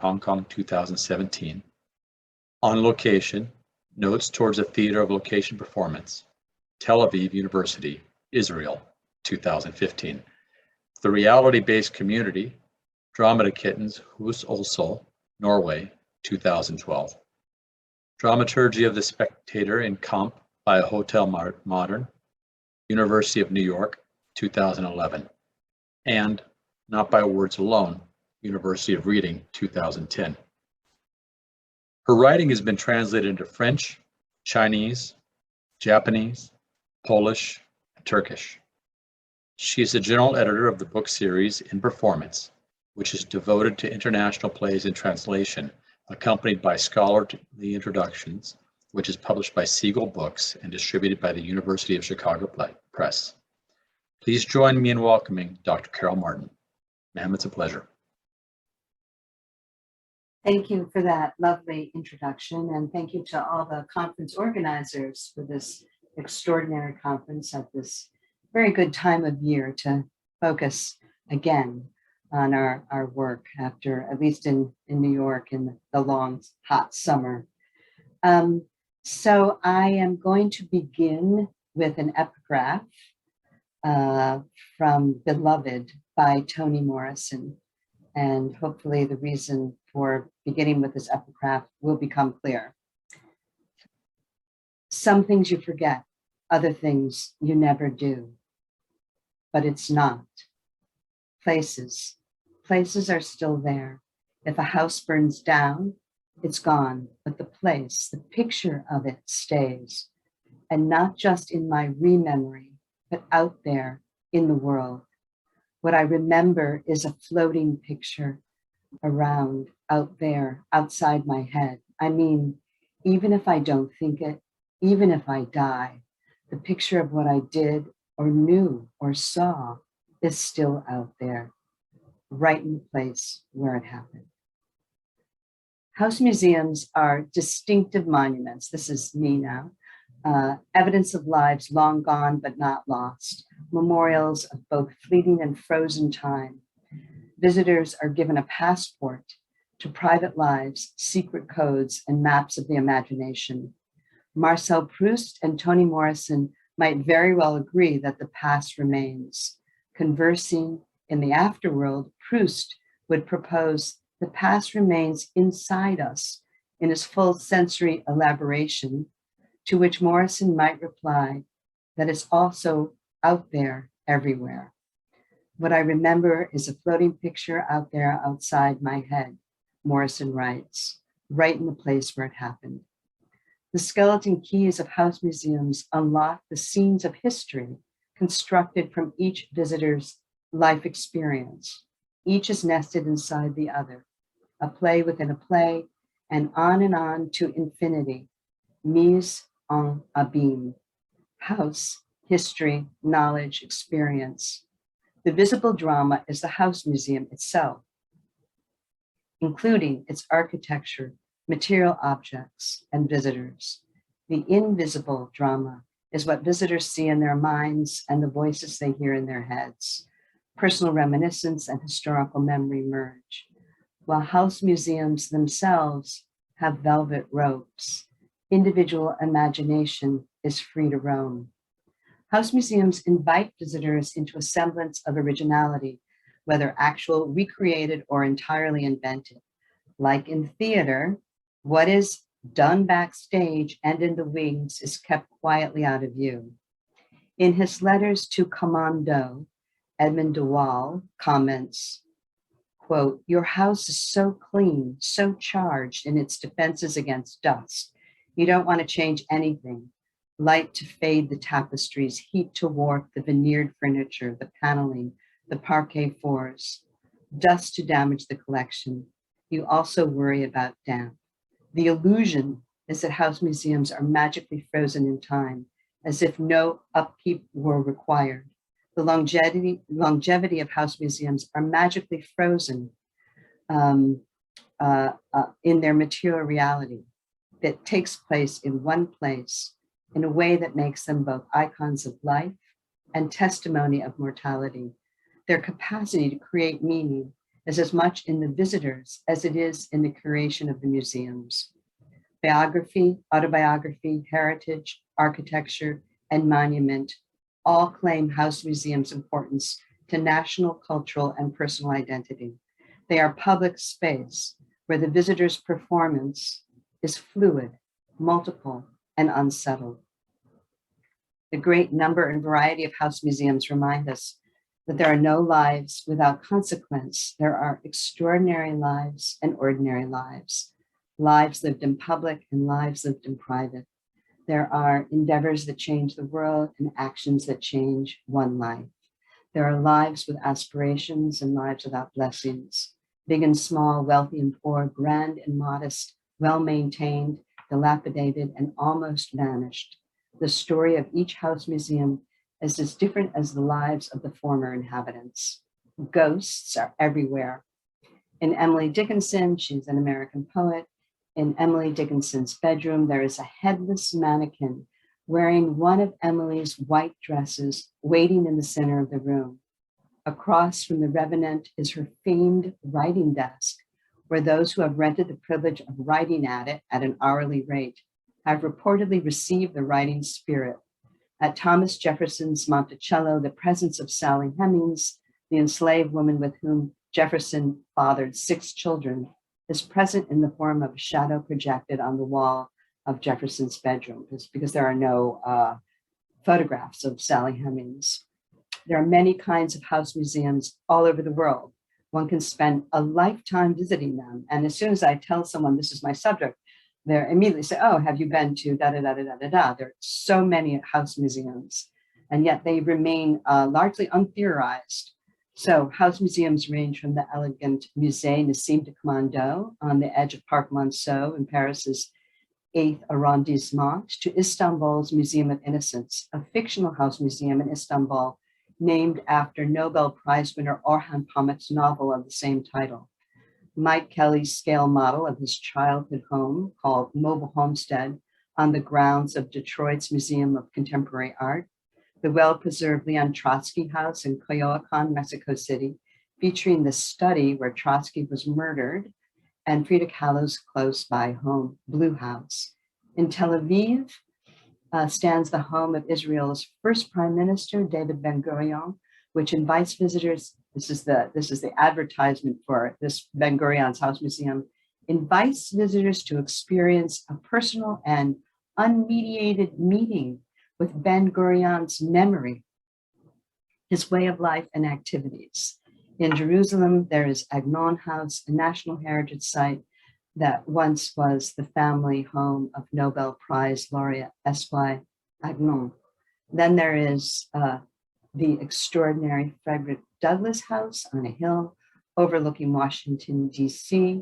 Hong Kong, 2017. On Location, Notes Towards a Theater of Location Performance, Tel Aviv University, Israel, 2015. The Reality-Based Community, Drama to Kittens, Hus Olsol, Norway, 2012. Dramaturgy of the Spectator in Comp by Hotel Modern, University of New York, 2011. And Not by Words Alone, University of Reading, 2010. Her writing has been translated into French, Chinese, Japanese, Polish, and Turkish. She is the general editor of the book series In Performance, which is devoted to international plays in translation, accompanied by scholarly introductions, which is published by Siegel Books and distributed by the University of Chicago Press. Please join me in welcoming Dr. Carol Martin. Ma'am, it's a pleasure. Thank you for that lovely introduction, and thank you to all the conference organizers for this extraordinary conference at this very good time of year to focus again on our work after, at least in New York, in the long, hot summer. So I am going to begin with an epigraph from Beloved by Toni Morrison. And hopefully the reason for beginning with this epigraph will become clear. Some things you forget, other things you never do. But it's not. Places are still there. If a house burns down, it's gone, but the place, the picture of it stays. And not just in my rememory, but out there in the world. What I remember is a floating picture around, out there, outside my head. I mean, even if I don't think it, even if I die, the picture of what I did or knew or saw is still out there, right in the place where it happened. House museums are distinctive monuments. This is me now. Evidence of lives long gone but not lost, memorials of both fleeting and frozen time. Visitors are given a passport to private lives, secret codes, and maps of the imagination. Marcel Proust and Toni Morrison might very well agree that the past remains. Conversing in the afterworld, Proust would propose the past remains inside us in his full sensory elaboration, to which Morrison might reply that it's also out there everywhere. What I remember is a floating picture out there outside my head, Morrison writes, right in the place where it happened. The skeleton keys of house museums unlock the scenes of history constructed from each visitor's life experience. Each is nested inside the other, a play within a play, and on to infinity, mise en abîme. House, history, knowledge, experience. The visible drama is the house museum itself, including its architecture, material objects, and visitors. The invisible drama is what visitors see in their minds and the voices they hear in their heads. Personal reminiscence and historical memory merge. While house museums themselves have velvet ropes, individual imagination is free to roam. House museums invite visitors into a semblance of originality, whether actual, recreated, or entirely invented. Like in theater, what is done backstage and in the wings is kept quietly out of view. In his letters to Commando, Edmund de Waal comments, quote, "Your house is so clean, so charged in its defenses against dust. You don't want to change anything. Light to fade the tapestries, heat to warp the veneered furniture, the paneling, the parquet floors, dust to damage the collection. You also worry about damp. The illusion is that house museums are magically frozen in time, as if no upkeep were required. The longevity of house museums are magically frozen in their material reality that takes place in one place in a way that makes them both icons of life and testimony of mortality. Their capacity to create meaning is as much in the visitors as it is in the curation of the museums. Biography, autobiography, heritage, architecture, and monument all claim house museums' importance to national, cultural, and personal identity. They are public space where the visitor's performance is fluid, multiple, and unsettled. The great number and variety of house museums remind us that there are no lives without consequence. There are extraordinary lives and ordinary lives, lives lived in public and lives lived in private. There are endeavors that change the world and actions that change one life. There are lives with aspirations and lives without blessings, big and small, wealthy and poor, grand and modest, well-maintained, dilapidated, and almost vanished. The story of each house museum is as different as the lives of the former inhabitants. Ghosts are everywhere. In Emily Dickinson, she's an American poet. In Emily Dickinson's bedroom, there is a headless mannequin wearing one of Emily's white dresses, waiting in the center of the room. Across from the Revenant is her famed writing desk, where those who have rented the privilege of writing at it at an hourly rate have reportedly received the writing spirit. At Thomas Jefferson's Monticello, the presence of Sally Hemings, the enslaved woman with whom Jefferson fathered 6 children, is present in the form of a shadow projected on the wall of Jefferson's bedroom, because there are no photographs of Sally Hemings. There are many kinds of house museums all over the world. One can spend a lifetime visiting them. And as soon as I tell someone this is my subject, they immediately say, oh, have you been to da-da-da-da-da-da? There are so many house museums, and yet they remain largely untheorized. So house museums range from the elegant Musée Nassim de Commando on the edge of Parc Monceau in Paris's 8th arrondissement to Istanbul's Museum of Innocence, a fictional house museum in Istanbul named after Nobel Prize winner Orhan Pamuk's novel of the same title. Mike Kelly's scale model of his childhood home, called Mobile Homestead, on the grounds of Detroit's Museum of Contemporary Art, the well-preserved Leon Trotsky House in Coyoacan, Mexico City, featuring the study where Trotsky was murdered, and Frida Kahlo's close-by home, Blue House. In Tel Aviv stands the home of Israel's first prime minister, David Ben-Gurion, which invites visitors. This is the advertisement for this Ben-Gurion's House Museum, invites visitors to experience a personal and unmediated meeting with Ben-Gurion's memory, his way of life and activities. In Jerusalem, there is Agnon House, a national heritage site that once was the family home of Nobel Prize laureate S.Y. Agnon. Then there is the extraordinary Frederick Douglass House on a hill overlooking Washington, D.C.,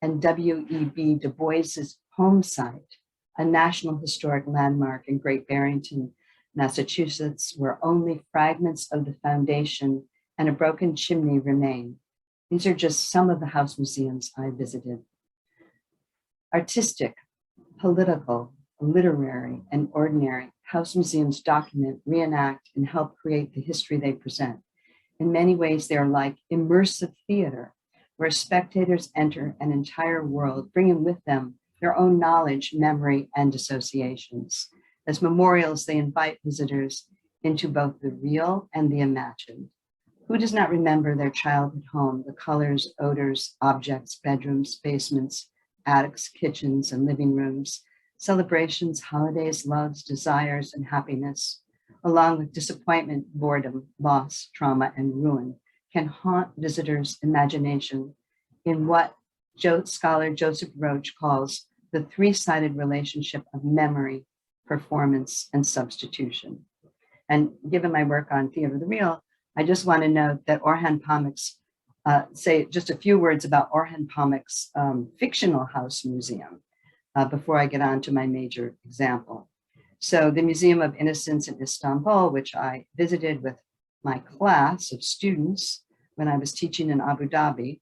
and W.E.B. Du Bois's home site, a National Historic Landmark in Great Barrington, Massachusetts, where only fragments of the foundation and a broken chimney remain. These are just some of the house museums I visited. Artistic, political, literary, and ordinary house museums document, reenact, and help create the history they present. In many ways, they are like immersive theater, where spectators enter an entire world, bringing with them their own knowledge, memory, and associations. As memorials, they invite visitors into both the real and the imagined. Who does not remember their childhood home, the colors, odors, objects, bedrooms, basements, attics, kitchens, and living rooms, celebrations, holidays, loves, desires, and happiness, along with disappointment, boredom, loss, trauma, and ruin, can haunt visitors' imagination in what scholar Joseph Roach calls the three-sided relationship of memory, performance, and substitution. And given my work on theater of the real, I just want to note that Orhan Pamuk's, say just a few words about Orhan Pamuk's fictional house museum before I get on to my major example. So the Museum of Innocence in Istanbul, which I visited with my class of students when I was teaching in Abu Dhabi.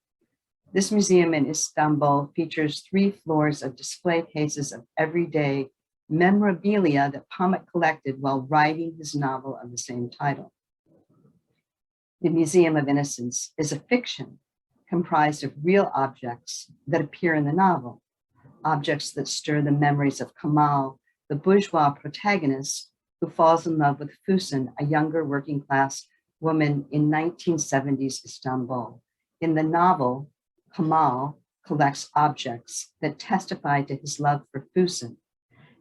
This museum in Istanbul features 3 floors of display cases of everyday memorabilia that Pamuk collected while writing his novel of the same title. The Museum of Innocence is a fiction comprised of real objects that appear in the novel, objects that stir the memories of Kamal, the bourgeois protagonist who falls in love with Fusen, a younger working class woman in 1970s Istanbul. In the novel, Kamal collects objects that testify to his love for Fusen.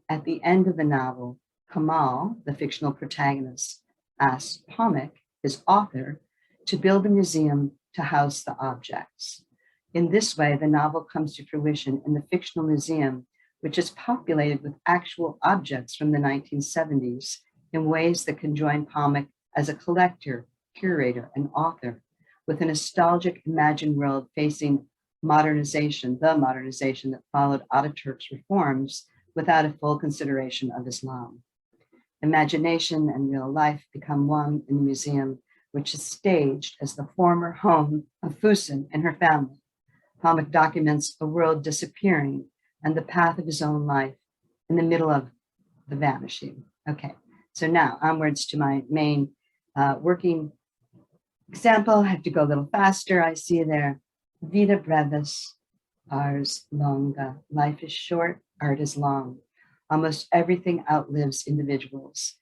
At the end of the novel, Kamal, the fictional protagonist, asks Pamuk, his author, to build a museum to house the objects. In this way, the novel comes to fruition in the fictional museum, which is populated with actual objects from the 1970s in ways that can join Pamuk as a collector, curator, and author, with a nostalgic imagined world facing modernization, the modernization that followed Ataturk's reforms without a full consideration of Islam. Imagination and real life become one in the museum, which is staged as the former home of Fusen and her family. Pamuk documents a world disappearing and the path of his own life in the middle of the vanishing. Okay, so now onwards to my main working example. I have to go a little faster. I see there, Vida brevis, ars longa. Life is short, art is long. Almost everything outlives individuals.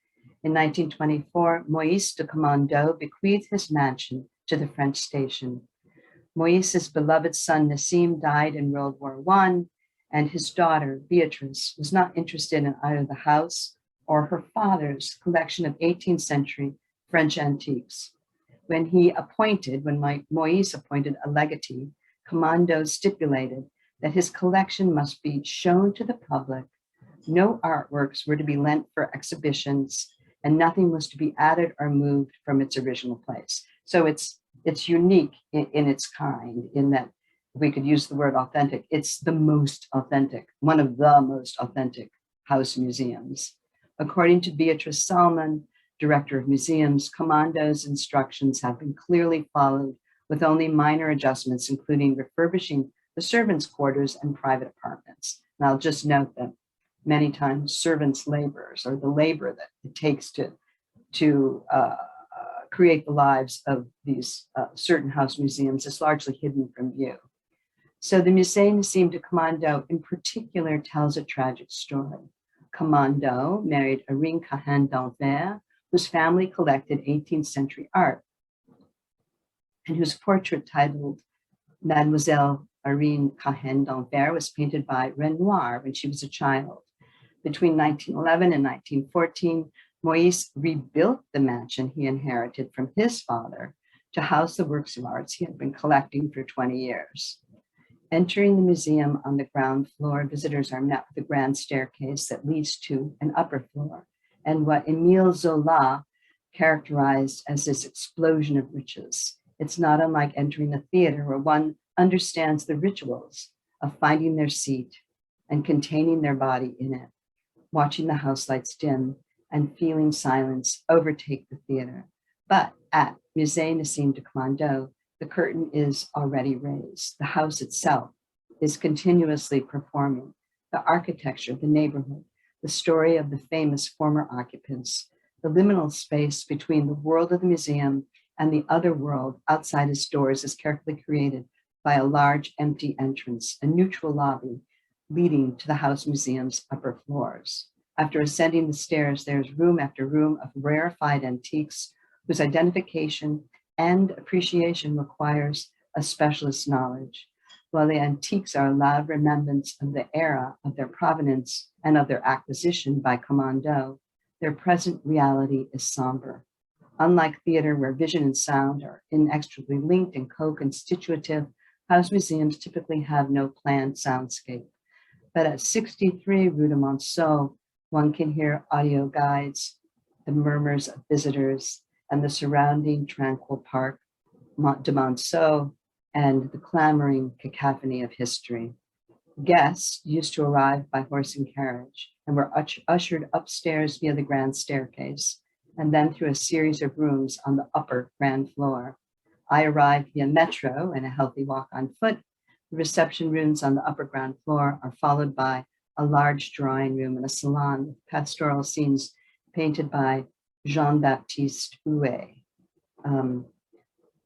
In 1924, Moïse de Commando bequeathed his mansion to the French station. Moïse's beloved son Nassim died in World War I, and his daughter, Beatrice, was not interested in either the house or her father's collection of 18th century French antiques. When Moïse appointed a legatee, Commando stipulated that his collection must be shown to the public, no artworks were to be lent for exhibitions, and nothing was to be added or moved from its original place. So it's unique in its kind, in that we could use the word authentic. It's the most authentic, one of the most authentic house museums. According to Beatrice Salmon, director of museums, Commando's instructions have been clearly followed with only minor adjustments, including refurbishing the servants' quarters and private apartments. And I'll just note that many times servants' laborers, or the labor that it takes to create the lives of these certain house museums, is largely hidden from view. So the Musée Nassim de Commando in particular tells a tragic story. Commando married Irene Cahen d'Anvers, whose family collected 18th century art, and whose portrait titled Mademoiselle Irene Cahen d'Anvers was painted by Renoir when she was a child. Between 1911 and 1914, Moïse rebuilt the mansion he inherited from his father to house the works of arts he had been collecting for 20 years. Entering the museum on the ground floor, visitors are met with a grand staircase that leads to an upper floor, and what Émile Zola characterized as this explosion of riches. It's not unlike entering a theater where one understands the rituals of finding their seat and containing their body in it, watching the house lights dim and feeling silence overtake the theater. But at Musée Nassim de Commando, the curtain is already raised. The house itself is continuously performing. The architecture, the neighborhood, the story of the famous former occupants, the liminal space between the world of the museum and the other world outside its doors is carefully created by a large empty entrance, a neutral lobby leading to the house museum's upper floors. After ascending the stairs, there's room after room of rarefied antiques whose identification and appreciation requires a specialist knowledge. While the antiques are a loud remembrance of the era of their provenance and of their acquisition by Commando, their present reality is somber. Unlike theater, where vision and sound are inextricably linked and co-constitutive, house museums typically have no planned soundscape. But at 63 Rue de Monceau, one can hear audio guides, the murmurs of visitors, and the surrounding tranquil park de Monceau, and the clamoring cacophony of history. Guests used to arrive by horse and carriage and were ushered upstairs via the grand staircase, and then through a series of rooms on the upper ground floor. I arrived via metro and a healthy walk on foot. The reception rooms on the upper ground floor are followed by a large drawing room and a salon with pastoral scenes painted by Jean-Baptiste Huet.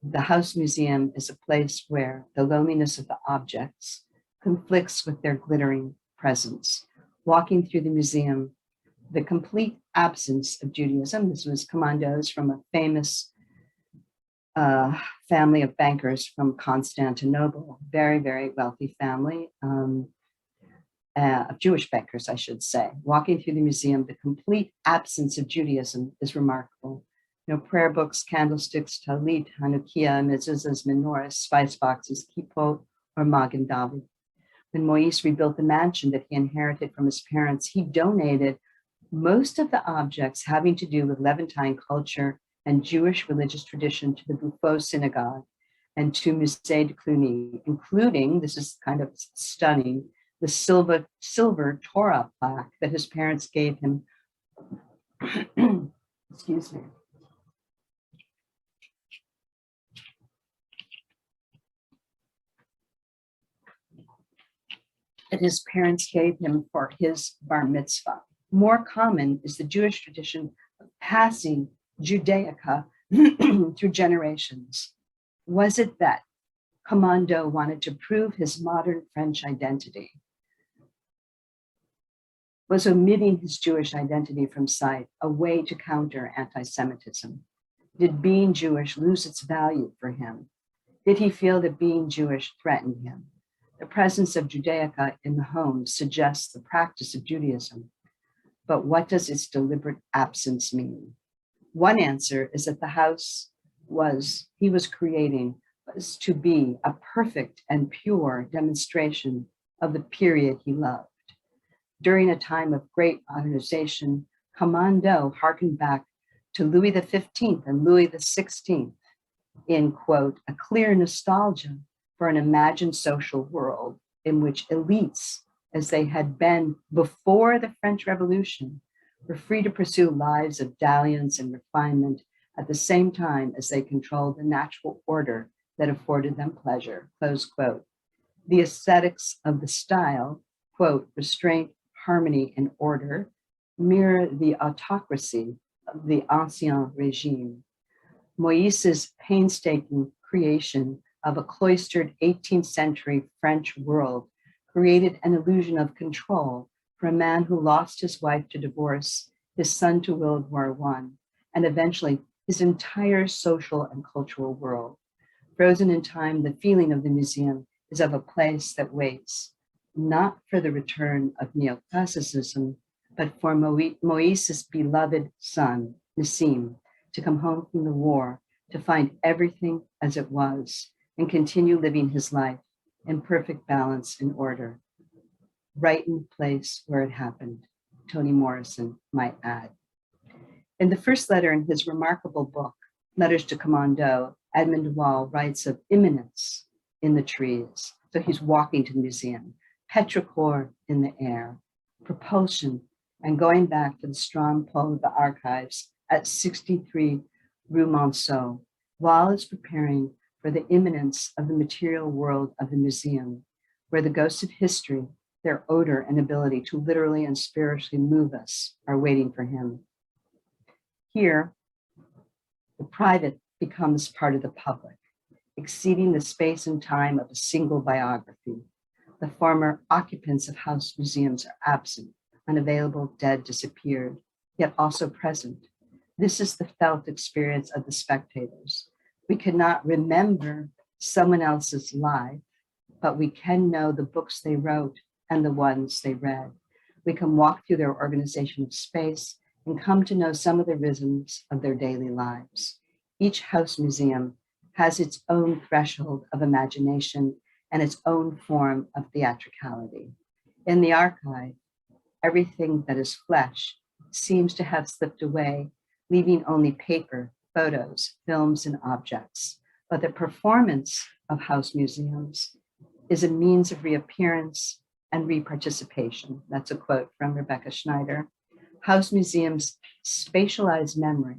The House Museum is a place where the loneliness of the objects conflicts with their glittering presence. Walking through the museum, the complete absence of Judaism. This was commandos from a famous family of bankers from Constantinople, very, very wealthy family of Jewish bankers, I should say. Walking through the museum, the complete absence of Judaism is remarkable. No prayer books, candlesticks, talit, Hanukkah, mezuzahs, menorahs, spice boxes, kippot, or Magen David. When Moïse rebuilt the mansion that he inherited from his parents, he donated most of the objects having to do with Levantine culture and Jewish religious tradition to the Buffo Synagogue and to Musée de Cluny, including, this is kind of stunning, the silver Torah plaque that his parents gave him. Excuse me. That his parents gave him for his bar mitzvah. More common is the Jewish tradition of passing Judaica through generations. Was it that Commando wanted to prove his modern French identity? Was omitting his Jewish identity from sight a way to counter anti-Semitism? Did being Jewish lose its value for him? Did he feel that being Jewish threatened him? The presence of Judaica in the home suggests the practice of Judaism. But what does its deliberate absence mean? One answer is that the house he was creating was to be a perfect and pure demonstration of the period he loved. During a time of great modernization, Commando harkened back to Louis XV and Louis XVI in, quote, a clear nostalgia for an imagined social world in which elites, as they had been before the French Revolution, were free to pursue lives of dalliance and refinement at the same time as they controlled the natural order that afforded them pleasure, close quote. The aesthetics of the style, quote, restraint, harmony, and order, mirror the autocracy of the Ancien Regime. Moïse's painstaking creation of a cloistered 18th century French world created an illusion of control for a man who lost his wife to divorce, his son to World War I, and eventually his entire social and cultural world. Frozen in time, the feeling of the museum is of a place that waits, not for the return of neoclassicism, but for Moïse's beloved son, Nassim, to come home from the war, to find everything as it was, and continue living his life in perfect balance and order. Right in the place where it happened, Toni Morrison might add. In the first letter in his remarkable book, Letters to Commando, Edmund de Waal writes of imminence in the trees. So he's walking to the museum, petrichor in the air, propulsion, and going back to the strong pull of the archives at 63 Rue Monceau. Waal is preparing for the imminence of the material world of the museum, where the ghosts of history, their odor and ability to literally and spiritually move us, are waiting for him. Here, the private becomes part of the public, exceeding the space and time of a single biography. The former occupants of house museums are absent, unavailable, dead, disappeared, yet also present. This is the felt experience of the spectators. We cannot remember someone else's life, but we can know the books they wrote and the ones they read. We can walk through their organization of space and come to know some of the rhythms of their daily lives. Each house museum has its own threshold of imagination and its own form of theatricality. In the archive, everything that is flesh seems to have slipped away, leaving only paper, photos, films, and objects. But the performance of house museums is a means of reappearance and reparticipation. That's a quote from Rebecca Schneider. House museums spatialize memory.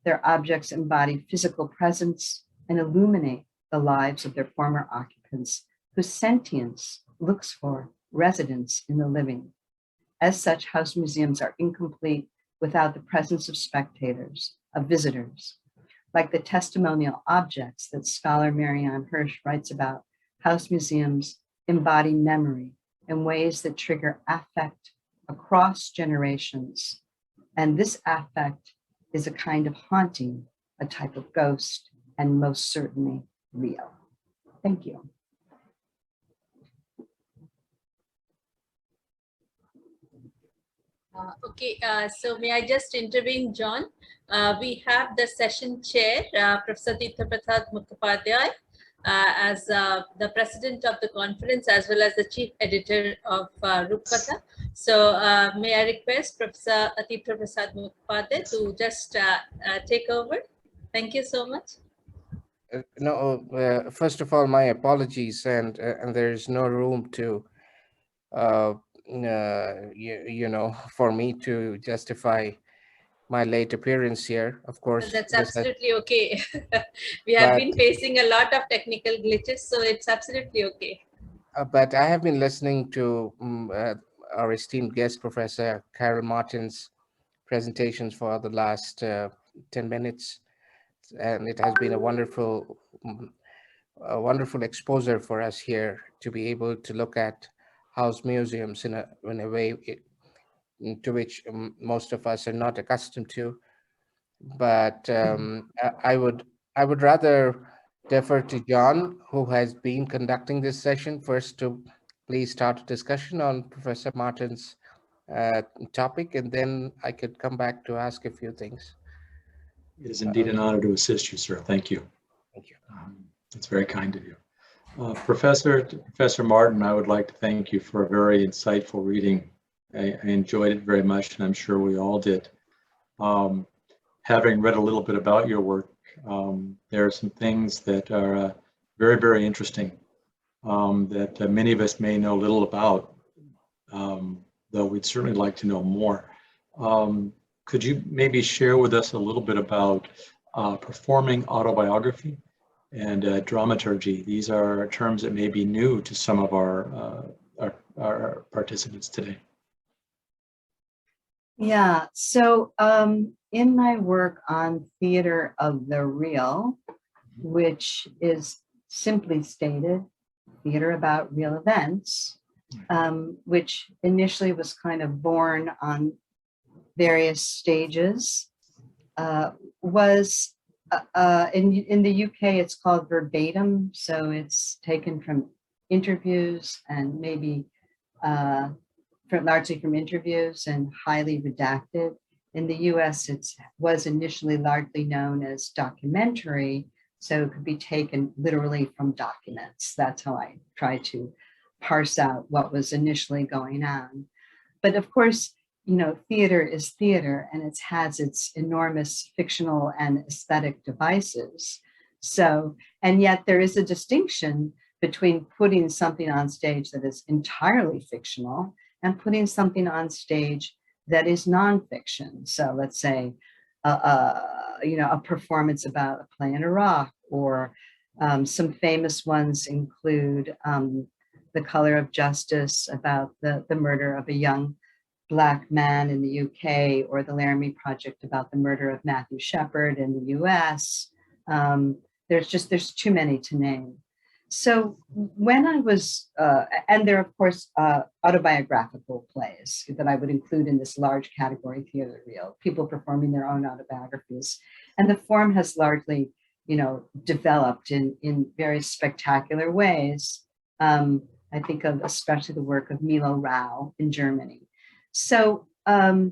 Their objects embody physical presence and illuminate the lives of their former occupants, whose sentience looks for residence in the living. As such, house museums are incomplete without the presence of spectators, of visitors. like the testimonial objects that scholar Marianne Hirsch writes about, house museums embody memory in ways that trigger affect across generations. And this affect is a kind of haunting, a type of ghost, and most certainly real. Thank you. So may I just intervene, John? We have the session chair, Professor Tirtha Prasad Mukhopadhyay, as the president of the conference, as well as the chief editor of Rupkatha. So may I request Professor Tirtha Prasad Mukhopadhyay to just take over? Thank you so much. First of all, my apologies, and there is no room to, for me to justify my late appearance here. Of course, that's absolutely okay. We have been facing a lot of technical glitches, so it's absolutely okay. But I have been listening to our esteemed guest, Professor Carol Martin's presentations for the last 10 minutes. And it has been a wonderful exposure for us here to be able to look at house museums in a way to which most of us are not accustomed to. But I would rather defer to John, who has been conducting this session, first to please start a discussion on Professor Martin's topic, and then I could come back to ask a few things. It is indeed an honor to assist you, sir. Thank you. Thank you. It's very kind of you. Professor Martin, I would like to thank you for a very insightful reading. I enjoyed it very much, and I'm sure we all did. Having read a little bit about your work, there are some things that are very, very interesting that many of us may know little about, though we'd certainly like to know more. Could you maybe share with us a little bit about performing autobiography and dramaturgy? These are terms that may be new to some of our participants today. Yeah, so in my work on theater of the real, which is simply stated, theater about real events, which initially was kind of born on various stages, was in the UK, it's called verbatim. So it's taken from interviews and maybe largely from interviews and highly redacted. In the US, it was initially largely known as documentary. So it could be taken literally from documents. That's how I try to parse out what was initially going on. But of course, you know, theater is theater, and it has its enormous fictional and aesthetic devices. So, and yet there is a distinction between putting something on stage that is entirely fictional and putting something on stage that is nonfiction. So let's say, a performance about a play in Iraq, or some famous ones include The Color of Justice, about the murder of a young Black man in the UK, or the Laramie Project about the murder of Matthew Shepard in the US. There's too many to name. So when I was, and there are of course autobiographical plays that I would include in this large category, theater real, people performing their own autobiographies. And the form has largely, developed in very spectacular ways. I think of especially the work of Milo Rau in Germany. So, I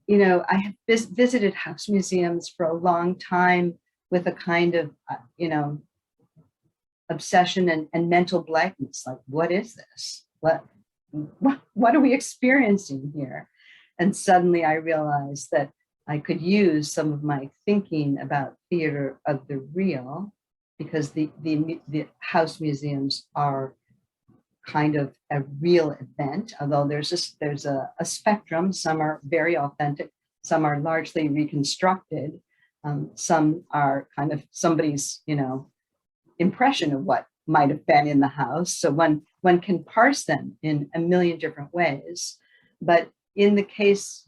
have visited house museums for a long time with a kind of, obsession and mental blankness. Like, what is this? What are we experiencing here? And suddenly I realized that I could use some of my thinking about theater of the real, because the house museums are kind of a real event, although there's a spectrum. Some are very authentic, some are largely reconstructed, some are kind of somebody's impression of what might have been in the house. So one can parse them in a million different ways. But in the case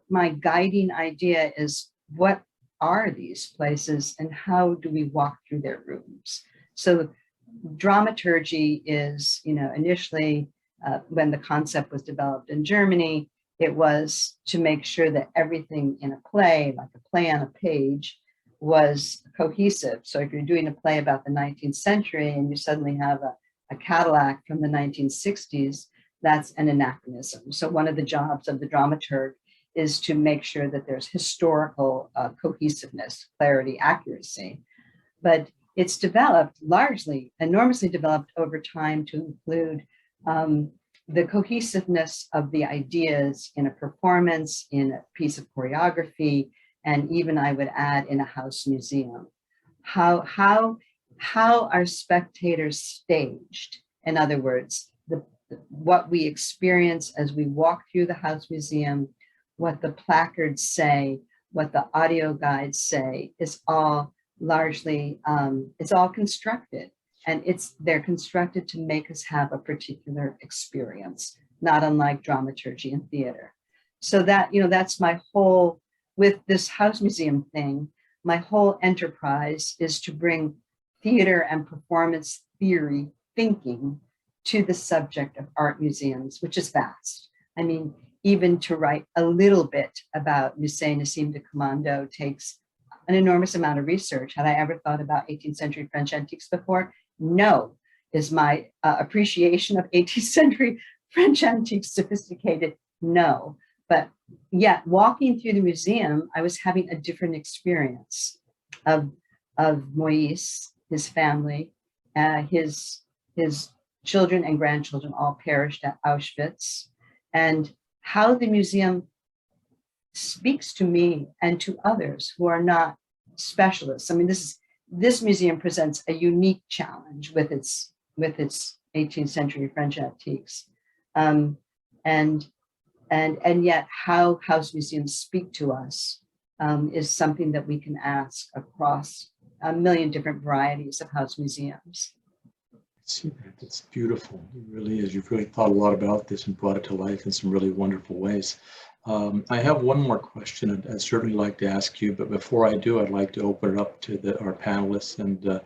my guiding idea is, what are these places and how do we walk through their rooms? So dramaturgy is, initially when the concept was developed in Germany, it was to make sure that everything in a play, like a play on a page, was cohesive. So if you're doing a play about the 19th century and you suddenly have a Cadillac from the 1960s, that's an anachronism. So one of the jobs of the dramaturg is to make sure that there's historical cohesiveness, clarity, accuracy. But it's developed largely, enormously developed over time to include the cohesiveness of the ideas in a performance, in a piece of choreography, and even, I would add, in a house museum. How are spectators staged? In other words, what we experience as we walk through the house museum, what the placards say, what the audio guides say, is all largely, it's all constructed, and they're constructed to make us have a particular experience, not unlike dramaturgy and theater. So that, that's my whole, with this house museum thing, my whole enterprise is to bring theater and performance theory thinking to the subject of art museums, which is vast. I mean, even to write a little bit about Musée Nassim de Commando takes an enormous amount of research. Had I ever thought about 18th century French antiques before? No. Is my appreciation of 18th century French antiques sophisticated? No. But yet, walking through the museum, I was having a different experience of Moïse, his family, his children and grandchildren all perished at Auschwitz, and how the museum speaks to me and to others who are not specialists. I mean, this museum presents a unique challenge with its 18th century French antiques, and yet how house museums speak to us is something that we can ask across a million different varieties of house museums. See that? It's beautiful. It really is. You've really thought a lot about this and brought it to life in some really wonderful ways. I have one more question I'd certainly like to ask you, but before I do, I'd like to open it up to our panelists and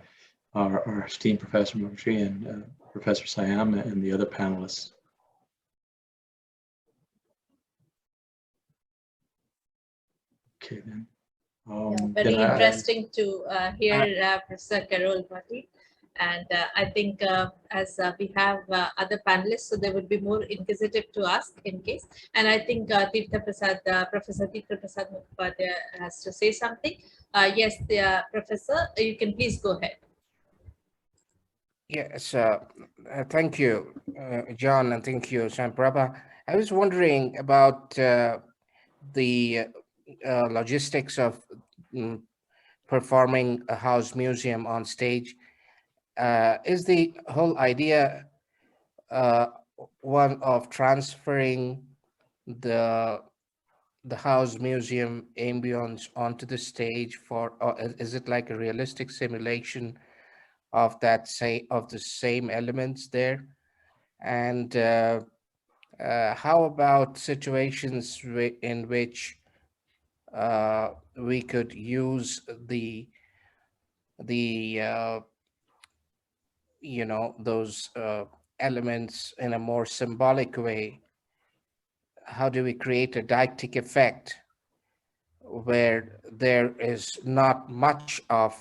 our esteemed Professor Murphy and Professor Siam and the other panelists. Okay, then. Very interesting to hear Professor Carol Bhatti. And I think as we have other panelists, so they would be more inquisitive to ask in case. And I think Professor Tirtha Prasad Mukhopadhyay has to say something. Yes, Professor, you can please go ahead. Yes, thank you, John, and thank you, Samprabha. I was wondering about the logistics of performing a house museum on stage. Is the whole idea one of transferring the house museum ambience onto the stage, or is it like a realistic simulation of the same elements there? And how about situations in which we could use those elements in a more symbolic way? How do we create a didactic effect where there is not much of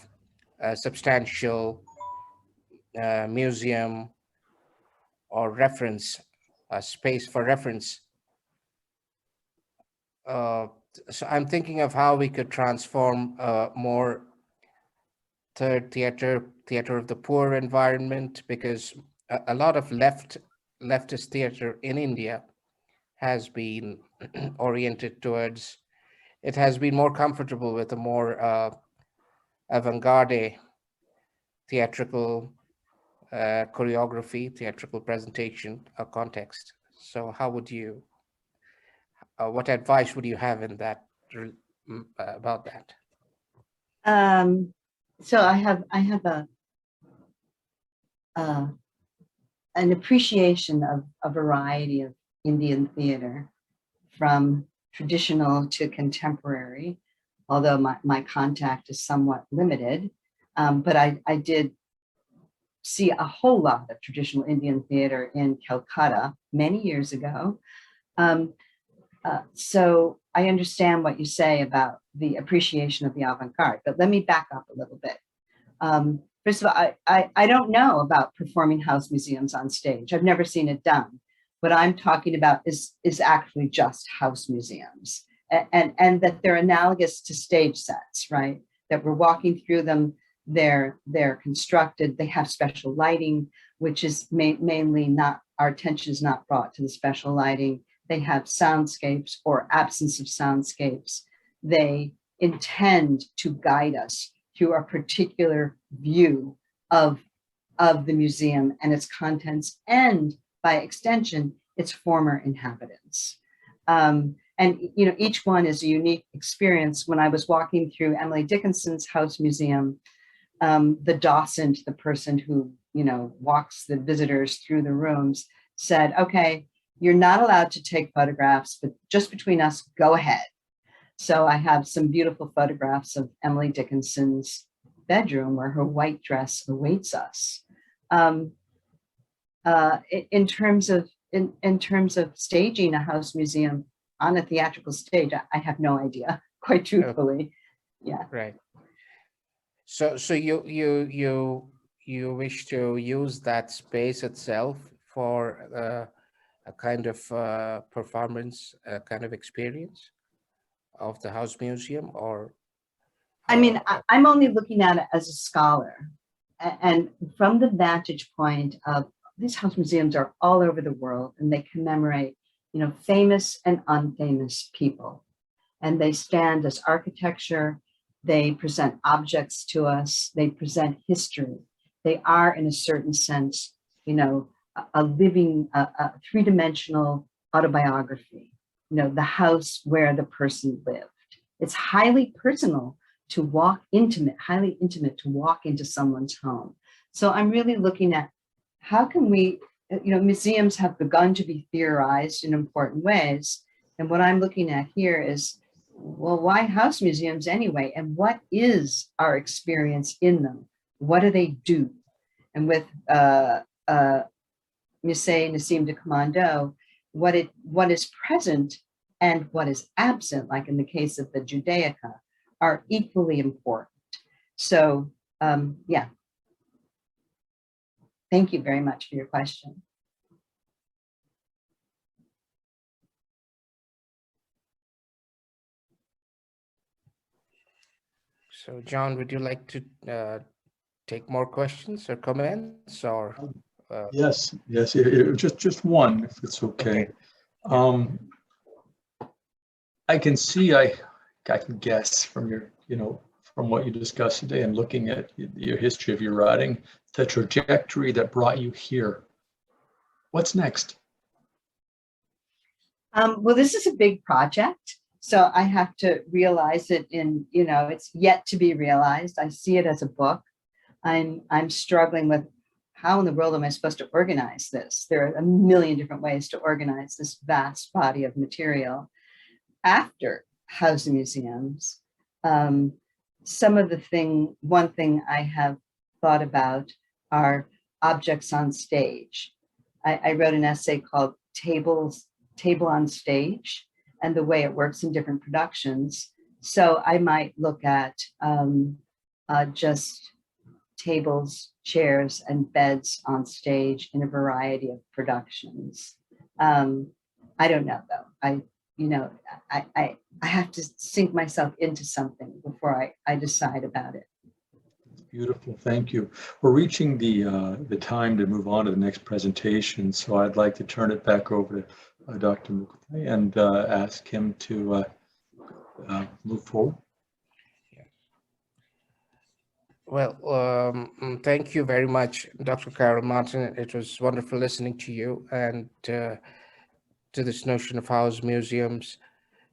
a substantial museum or reference, a space for reference? So I'm thinking of how we could transform more third theater of the poor environment, because a lot of leftist theater in India has been oriented towards, it has been more comfortable with a more avant-garde theatrical choreography, theatrical presentation context. So how would you, what advice would you have in that about that? So I have an appreciation of a variety of Indian theater, from traditional to contemporary, although my contact is somewhat limited. But I did see a whole lot of traditional Indian theater in Calcutta many years ago. So I understand what you say about the appreciation of the avant-garde, but let me back up a little bit. First of all, I don't know about performing house museums on stage. I've never seen it done. What I'm talking about is actually just house museums, and that they're analogous to stage sets, right? That we're walking through them. They're constructed. They have special lighting, which is mainly not, our attention is not brought to the special lighting. They have soundscapes or absence of soundscapes. They intend to guide us through a particular view of the museum and its contents, and by extension, its former inhabitants. And each one is a unique experience. When I was walking through Emily Dickinson's house museum, the docent, the person who walks the visitors through the rooms, said, "Okay, you're not allowed to take photographs, but just between us, go ahead." So I have some beautiful photographs of Emily Dickinson's bedroom where her white dress awaits us. In terms of staging a house museum on a theatrical stage, I have no idea, quite truthfully. Yeah. Right. So you wish to use that space itself for a kind of performance, a kind of experience of the house museum, or? I mean, I'm only looking at it as a scholar, and from the vantage point of these house museums are all over the world, and they commemorate, famous and unfamous people, and they stand as architecture. They present objects to us. They present history. They are, in a certain sense, a living, a three-dimensional autobiography, the house where the person lived. It's highly personal to highly intimate to walk into someone's home. So I'm really looking at how can we, museums have begun to be theorized in important ways. And what I'm looking at here is, well, why house museums anyway? And what is our experience in them? What do they do? And with Musée Nassim de Commando, what is present and what is absent, like in the case of the Judaica, are equally important. So, yeah. Thank you very much for your question. So, John, would you like to take more questions or comments, or? Yes, just one, if it's okay. I can see, I can guess from your, from what you discussed today and looking at your history of your writing, the trajectory that brought you here. What's next? Well, this is a big project, so I have to realize it in, it's yet to be realized. I see it as a book. I'm struggling with how in the world am I supposed to organize this? There are a million different ways to organize this vast body of material. After house museums, one thing I have thought about are objects on stage. I wrote an essay called Table on Stage and the way it works in different productions. So I might look at just tables, chairs, and beds on stage in a variety of productions. I don't know though. I have to sink myself into something before I decide about it. Beautiful, thank you. We're reaching the time to move on to the next presentation, so I'd like to turn it back over to Dr. Rupkatha and ask him to move forward. Well, thank you very much, Dr. Carol Martin. It was wonderful listening to you and to this notion of house museums.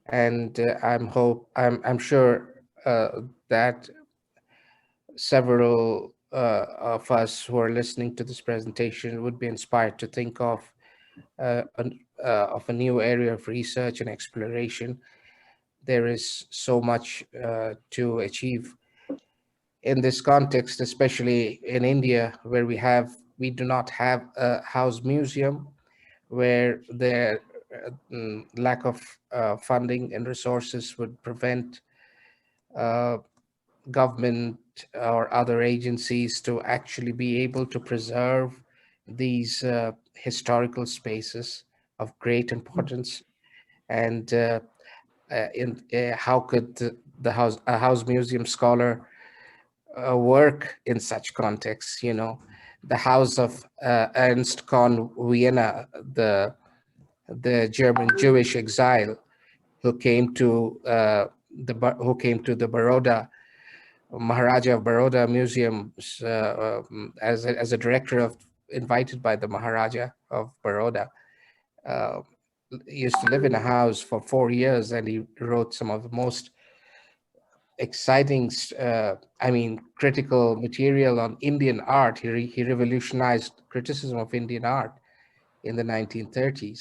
And I'm sure that several of us who are listening to this presentation would be inspired to think of of a new area of research and exploration. There is so much to achieve in this context, especially in India, where we do not have a house museum, where the lack of funding and resources would prevent uh, government or other agencies to actually be able to preserve these historical spaces of great importance. And how could a house museum scholar work in such contexts? The house of Ernst Kohn Vienna, the German Jewish exile who came to the Baroda Maharaja of Baroda Museum as a director invited by the Maharaja of Baroda. Uh, used to live in a house for 4 years, and he wrote some of the most exciting, critical material on Indian art. He revolutionized criticism of Indian art in the 1930s.